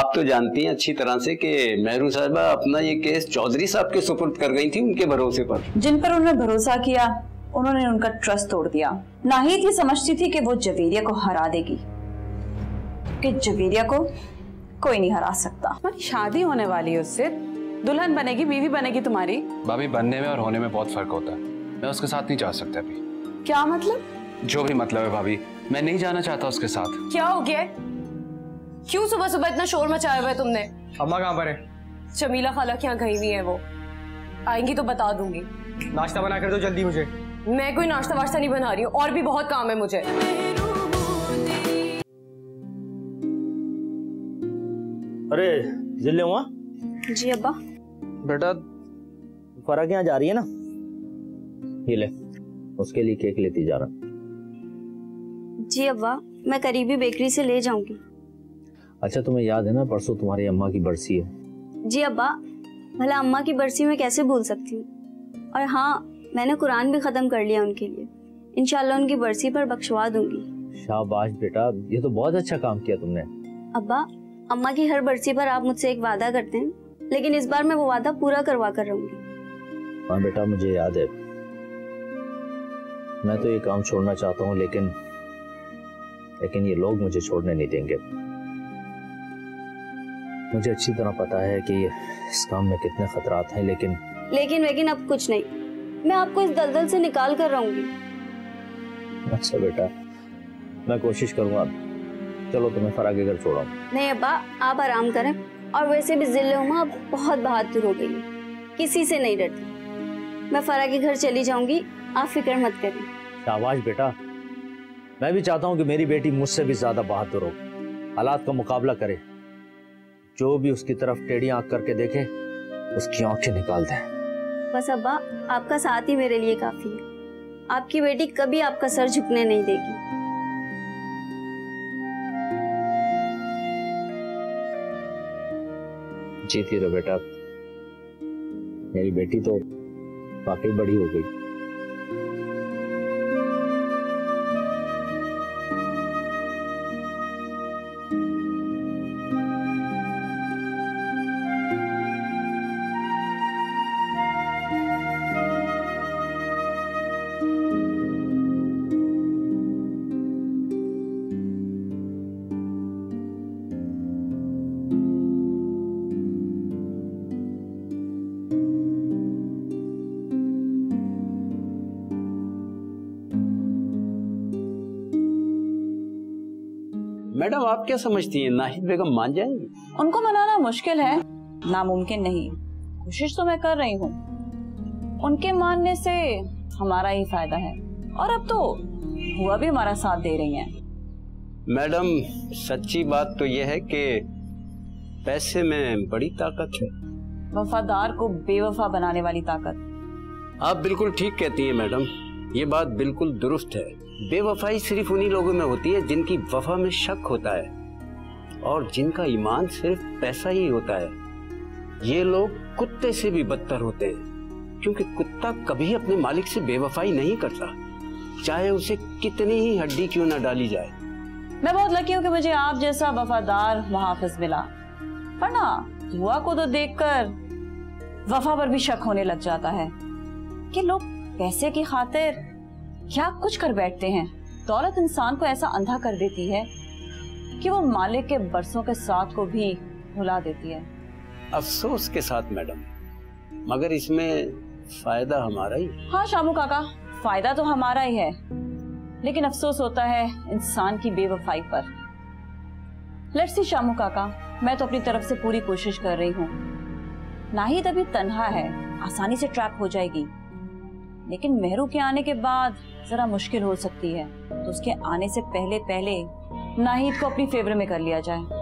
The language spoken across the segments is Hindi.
आप तो जानती हैं अच्छी तरह से कि मेहरू साहिबा अपना ये केस चौधरी साहब के सुपुर्द कर गई थी उनके भरोसे पर। जिन पर उन्होंने भरोसा किया उन्होंने उनका ट्रस्ट तोड़ दिया। नाहिद ये समझती थी कि वो जवेरिया को हरा देगी, कि जवेरिया को कोई नहीं हरा सकता। तुम्हारी शादी होने वाली है उससे, दुल्हन बनेगी, बीवी बनेगी तुम्हारी। भाभी बनने में और होने में बहुत फर्क होता है। मैं उसके साथ नहीं जा सकता अभी। क्या मतलब? जो भी मतलब है भाभी, मैं नहीं जाना चाहता उसके साथ। क्या हो गया? क्यों सुबह सुबह इतना शोर मचाया हुआ है तुमने? अम्मा कहाँ पर है? शमीला खाला के यहाँ गई हुई है, वो आएंगी तो बता दूंगी। नाश्ता बना कर दो जल्दी मुझे। मैं कोई नाश्ता वाश्ता नहीं बना रही हूँ, और भी बहुत काम है मुझे। अरे जिले हुआ? जी अब्बा। बेटा फराह यहाँ जा रही है ना, ये ले उसके लिए केक लेती जा रहा। जी अब्बा, मैं करीबी बेकरी से ले जाऊंगी। अच्छा तुम्हें याद है ना परसों तुम्हारी अम्मा की बरसी है? जी अब्बा, भला अम्मा की बरसी मैं कैसे भूल सकती हूँ। और हाँ, मैंने कुरान भी खत्म कर लिया उनके लिए। इंशाल्लाह उनकी बरसी पर बख्शवा दूंगी। शाबाश बेटा, ये तो बहुत अच्छा काम किया तुमने। अब्बा, अम्मा की हर बरसी पर आप मुझसे एक वादा करते हैं, लेकिन इस बार मैं वो वादा पूरा करवा कर रहूंगी। हाँ बेटा मुझे याद है, मैं तो ये काम छोड़ना चाहता हूँ लेकिन ये लोग मुझे छोड़ने नहीं देंगे। मुझे अच्छी तरह पता है कि इस काम में कितने खतरात हैं, लेकिन अब कुछ नहीं, मैं आपको इस दलदल से निकाल कर रहूंगी। अच्छा बेटा, मैं कोशिश करूंगा। चलो तुम्हें फराह के घर छोड़ाऊं। नहीं अब्बा, आप आराम करें। और वैसे भी जिले उमा बहुत बहादुर हो गई है, किसी से नहीं डरती। मैं फराह के घर चली जाऊंगी, आप फिक्र मत करें। शाबाश बेटा, मैं भी चाहता हूँ कि मेरी बेटी मुझसे भी ज्यादा बहादुर हो, हालात का मुकाबला करे। जो भी उसकी तरफ टेढ़ी आंख करके देखे उसकी आंखें निकाल दे। बस अब्बा, आपका साथ ही मेरे लिए काफी है। आपकी बेटी कभी आपका सर झुकने नहीं देगी। जीती रहो बेटा, मेरी बेटी तो वाकई बड़ी हो गई। मैडम आप क्या समझती हैं, नाहिद बेगम मान जाएंगी? उनको मनाना मुश्किल है, नामुमकिन नहीं। कोशिश तो मैं कर रही हूँ। उनके मानने से हमारा ही फायदा है, और अब तो हुआ भी हमारा साथ दे रही हैं। मैडम सच्ची बात तो यह है कि पैसे में बड़ी ताकत है, वफादार को बेवफा बनाने वाली ताकत। आप बिल्कुल ठीक कहती हैं मैडम, ये बात बिल्कुल दुरुस्त है। बेवफाई सिर्फ उन्हीं लोगों में होती है जिनकी वफा में शक होता है और जिनका ईमान सिर्फ पैसा ही होता है। ये लोग कुत्ते से भी बदतर होते हैं, क्योंकि कुत्ता कभी अपने मालिक से बेवफाई नहीं करता, चाहे उसे कितनी ही हड्डी क्यों ना डाली जाए। मैं बहुत लकी हूँ कि मुझे आप जैसा वफादार मुहाफिज मिला, वरना हुआ को तो देखकर वफा पर भी शक होने लग जाता है कि लोग पैसे की खातिर क्या कुछ कर बैठते हैं। दौलत इंसान को ऐसा अंधा कर देती है कि वो मालिक के बरसों के साथ को भी भुला देती है। अफसोस के साथ मैडम, मगर इसमें फायदा हमारा ही। हाँ शामू काका, फायदा तो हमारा ही है, लेकिन अफसोस होता है इंसान की बेवफाई पर। लेट्स सी शामू काका, मैं तो अपनी तरफ से पूरी कोशिश कर रही हूँ। नाहिद अभी तन्हा है, आसानी से ट्रैप हो जाएगी, लेकिन मेहरू के आने के बाद जरा मुश्किल हो सकती है, तो उसके आने से पहले नाहिद को अपनी फेवर में कर लिया जाए।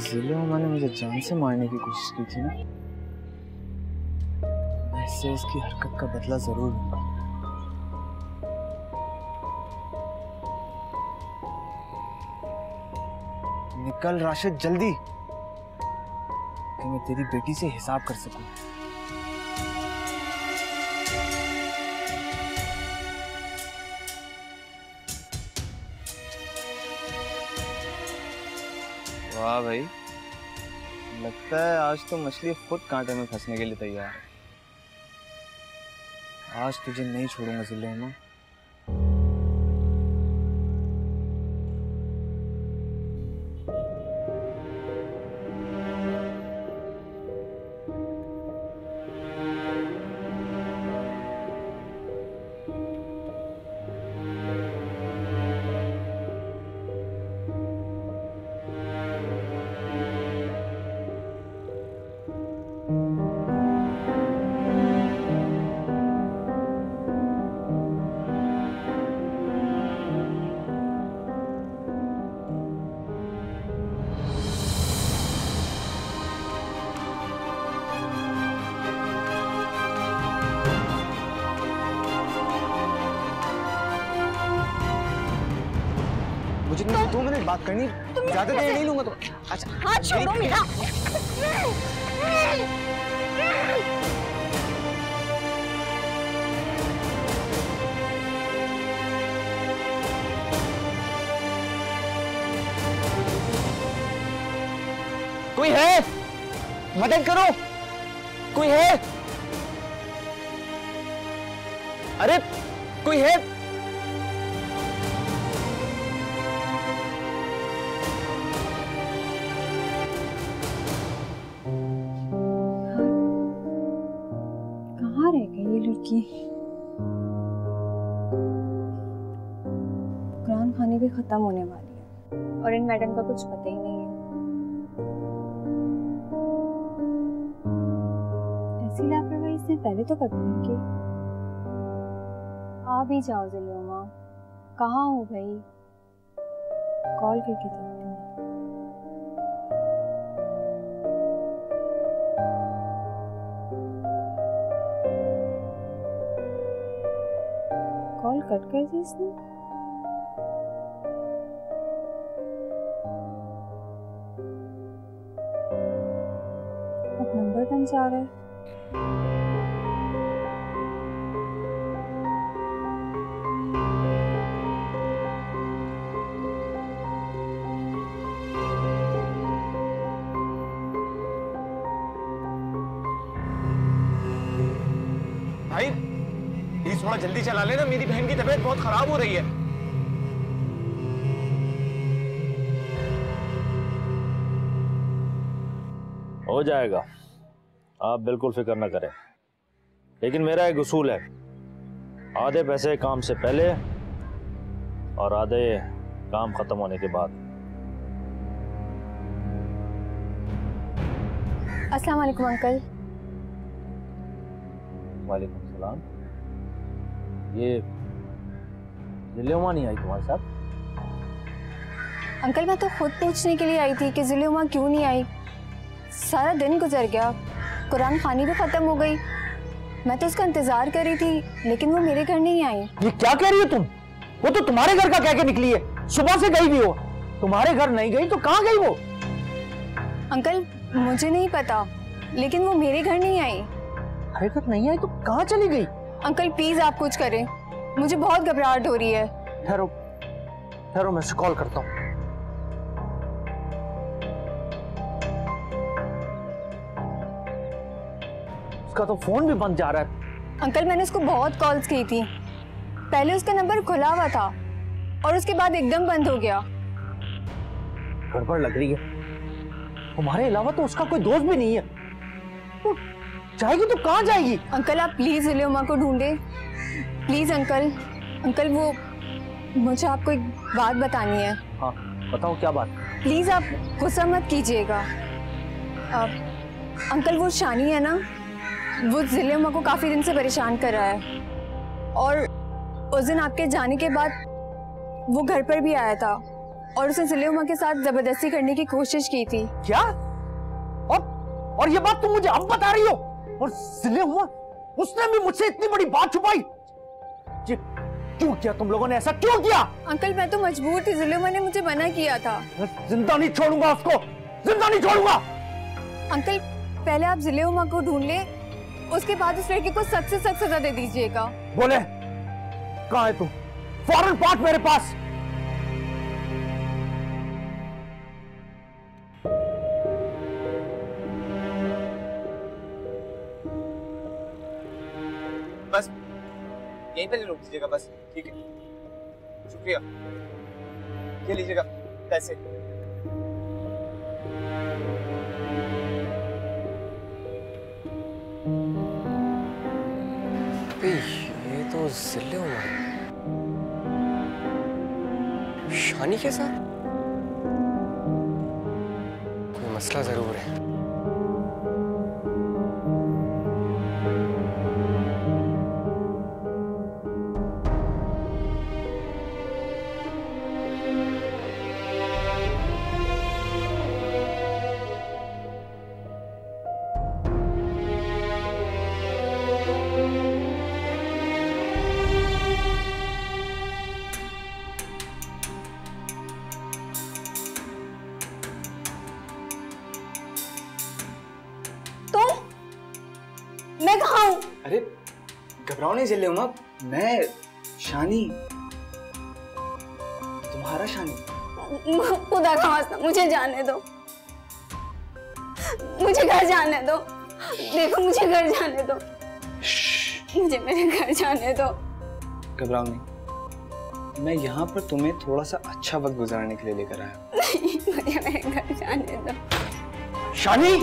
जिले मैंने मुझे जान से मारने की कोशिश की थी ना, मैं इससे इसकी हरकत का बदला जरूर लूंगा। निकल राशिद जल्दी, कि मैं तेरी बेटी से हिसाब कर सकूं। वाह भाई, लगता है आज तो मछली खुद कांटे में फंसने के लिए तैयार है। आज तुझे नहीं छोड़ूंगा ज़िले-उमा। मुझे 2 मिनट बात करनी, ज्यादा देर नहीं लूंगा। तो अच्छा हाथ छोड़ो मेरा। कोई है? मदद करो, कोई है? अरे कोई है? कहाँ रह गई ये लड़की? कुरान खानी भी खत्म होने वाली है और इन मैडम का कुछ पता ही नहीं है। ऐसी लापरवाही इसने पहले तो कभी नहीं की। आ भी जाओ ज़िले-उमा, कहाँ हो भाई? कॉल करके देखते हैं। कॉल कट कर दी इसने। अब नंबर बन जा रहा है। भाई प्लीज थोड़ा जल्दी चला लेना, मेरी बहन की तबीयत बहुत खराब हो रही है। हो जाएगा, आप बिल्कुल फिक्र न करें। लेकिन मेरा एक उसूल है, आधे पैसे काम से पहले और आधे काम खत्म होने के बाद। अस्सलाम वालेकुम अंकल। वालेकुम सलाम। ये ज़िले-उमा नहीं आई तुम्हारे साथ? अंकल मैं तो खुद पूछने के लिए आई थी कि ज़िले-उमा क्यों नहीं आई। सारा दिन गुजर गया, कुरान खानी भी खत्म हो गई। मैं तो उसका इंतजार कर रही थी, लेकिन वो मेरे घर नहीं आई। ये क्या कह रही हो तुम? वो तो तुम्हारे घर का कह के निकली है, सुबह से गई भी हो। तुम्हारे घर नहीं गई तो कहाँ गई वो? अंकल मुझे नहीं पता, लेकिन वो मेरे घर नहीं आई। अरे घर नहीं आई तो कहाँ चली गई? अंकल प्लीज आप कुछ करें, मुझे बहुत घबराहट हो रही है। ठहरो ठहरो, मैं उसे कॉल करता हूँ। उसका तो फोन भी बंद जा रहा है। अंकल मैंने उसको बहुत कॉल्स की थी, पहले उसका नंबर खुला हुआ था और उसके बाद एकदम बंद हो गया। गड़बड़ लग रही है। तुम्हारे अलावा तो उसका कोई दोस्त भी नहीं है। तो जाएगी तो कहाँ जाएगी? अंकल आप प्लीज ज़िले-उमा को ढूंढे, प्लीज अंकल। अंकल वो मुझे आपको एक बात बतानी है। हाँ बताओ, क्या बात? प्लीज आप गुस्सा मत कीजिएगा। अंकल वो शानी है ना, वो ज़िले-उमा को काफी दिन से परेशान कर रहा है और उस दिन आपके जाने के बाद वो घर पर भी आया था और उसने ज़िले-उमा के साथ जबरदस्ती करने की कोशिश की थी। क्या? और ये बात तुम मुझे अब बता रही हो? और ज़िले-उमा उसने भी मुझसे इतनी बड़ी बात छुपाई? क्यों किया तुम लोगों ने ऐसा, क्यों किया? अंकल मैं तो मजबूर थी, जुलेमा ने मुझे मना किया था। जिंदा नहीं छोड़ूंगा उसको, जिंदा नहीं छोड़ूंगा। अंकल पहले आप जुलेमा को ढूंढ ले, उसके बाद उस लड़के को सख्त से सख्त सजा दे दीजिएगा। बोले कहाँ है तू? फौरन पहुंच मेरे पास। बस यहीं पे रोक दीजिएगा, बस ठीक है, शुक्रिया। ये लीजिएगा पैसे। ये तो जिले शानी के साथ कोई मसला जरूर है। मैं कहाँ हूँ? अरे घबराओ नहीं जिले उमा, मैं शानी, तुम्हारा शानी। खुदा का वास्ता मुझे जाने दो, मुझे घर जाने दो। देखो मुझे घर जाने दो, मुझे मेरे घर जाने दो। घबराओ नहीं, मैं यहाँ पर तुम्हें थोड़ा सा अच्छा वक्त गुजारने के लिए लेकर आया। नहीं, मुझे मेरे घर जाने दो। शानी,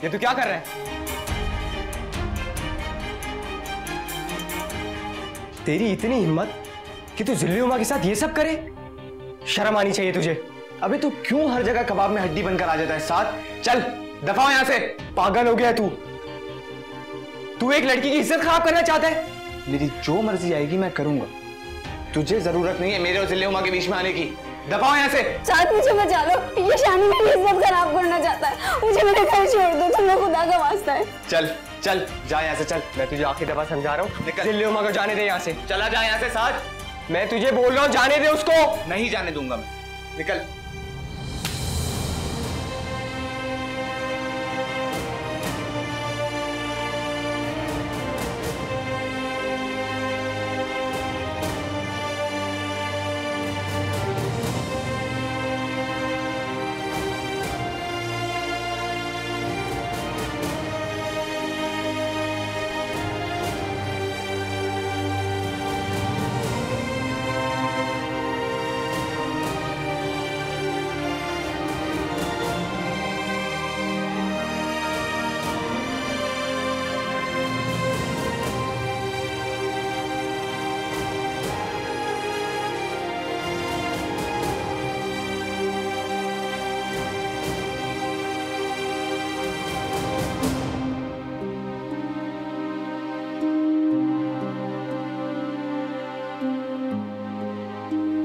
ये तू क्या कर रहा है? तेरी इतनी हिम्मत कि तू जिल्लुमा के साथ ये सब करे? शर्म आनी चाहिए तुझे। अबे तू क्यों हर जगह कबाब में हड्डी बनकर आ जाता है? साथ चल, दफा हो यहाँ से। पागल हो गया है तू? तू एक लड़की की इज्जत खराब करना चाहता है? मेरी जो मर्जी आएगी मैं करूंगा, तुझे जरूरत नहीं है मेरे और जिल्लुमा के बीच में आने की। दफाओ यहाँ से। साथ मुझे बचा लो, ये शानी मेरी इज्जत खराब करना चाहता है। मुझे मेरे घर छोड़ दो, तुम्हें खुदा का वास्ता है। चल चल, जा यहाँ से, चल। मैं तुझे आखिरी दफा समझा रहा हूँ, निकल। जिल्लुमा को जाने दे यहाँ से। चला जा यहाँ से साथ। मैं तुझे बोल रहा हूँ जाने दे उसको। नहीं जाने दूंगा मैं, निकल।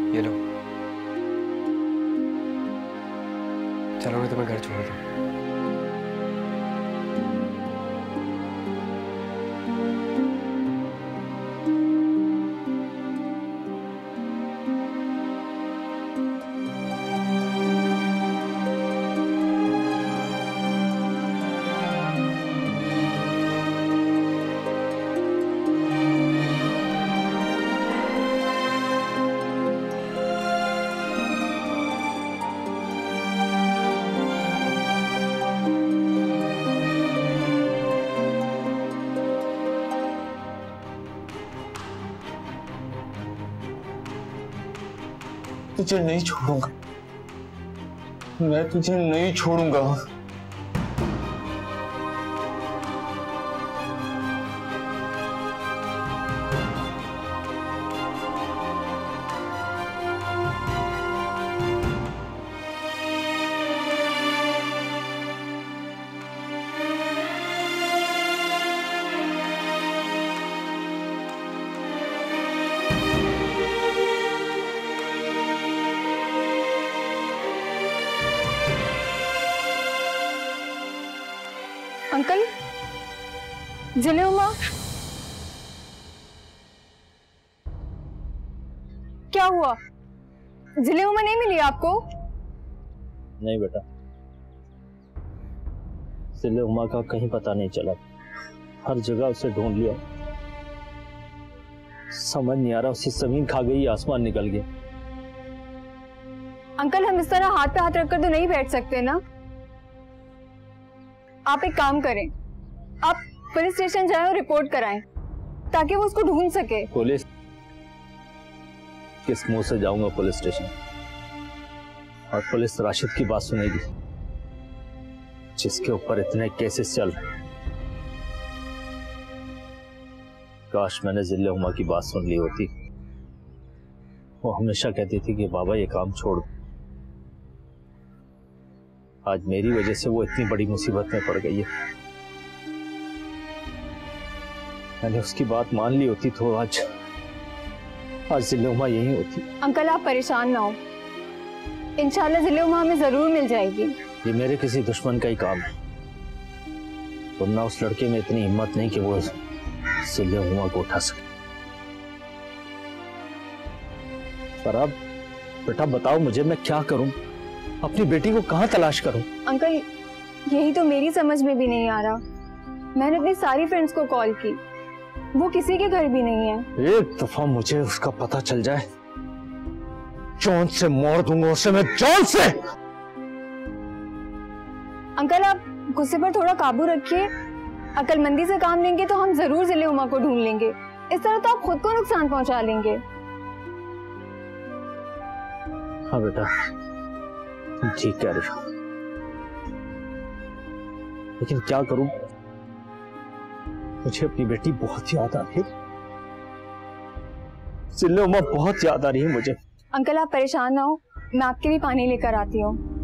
ये लो, चलो मैं तुम्हें घर छोड़ दूँ। तुझे नहीं छोड़ूंगा, मैं तुझे नहीं छोड़ूंगा। अंकल, जिले उमा, क्या हुआ? जिले उमा नहीं मिली आपको? नहीं बेटा, जिले उमा का कहीं पता नहीं चला। हर जगह उसे ढूंढ लिया, समझ नहीं आ रहा उसे जमीन खा गई, आसमान निकल गया। अंकल, हम इस तरह हाथ पे हाथ रखकर तो नहीं बैठ सकते ना। आप एक काम करें, आप पुलिस स्टेशन जाएं और रिपोर्ट कराएं ताकि वो उसको ढूंढ सके। पुलिस? किस मुंह से जाऊंगा पुलिस स्टेशन? और पुलिस राशिद की बात सुनेगी जिसके ऊपर इतने केसेस चल रहे हैं। काश मैंने जिले उमा की बात सुन ली होती। वो हमेशा कहती थी कि बाबा ये काम छोड़ दो। आज मेरी वजह से वो इतनी बड़ी मुसीबत में पड़ गई है। मैंने उसकी बात मान ली होती तो आज जिले उमा यही होती। अंकल, आप परेशान ना हो, इंशाल्लाह जिले उमा हमें जरूर मिल जाएगी। ये मेरे किसी दुश्मन का ही काम है, वरना उस लड़के में इतनी हिम्मत नहीं कि वो जिले उमा को उठा सके। पर अब बेटा बताओ मुझे, मैं क्या करूं? अपनी बेटी को कहां तलाश करूं? अंकल, यही तो मेरी समझ में भी नहीं आ रहा। मैंने अपनी सारी फ्रेंड्स को कॉल की, वो किसी के घर भी नहीं है। एक दफा मुझे उसका पता चल जाए, जान से मार दूंगा उसे मैं, जान से। अंकल, आप गुस्से पर थोड़ा काबू रखिए। अकलमंदी से काम लेंगे तो हम जरूर जिले उमा को ढूंढ लेंगे। इस तरह तो आप खुद को नुकसान पहुंचा लेंगे। हाँ बेटा, तुम ठीक कह रही हो, लेकिन क्या करूं? मुझे अपनी बेटी बहुत याद आ रही है, जिले उमा बहुत याद आ रही है मुझे। अंकल, आप परेशान ना हो, मैं आपके लिए पानी लेकर आती हूँ।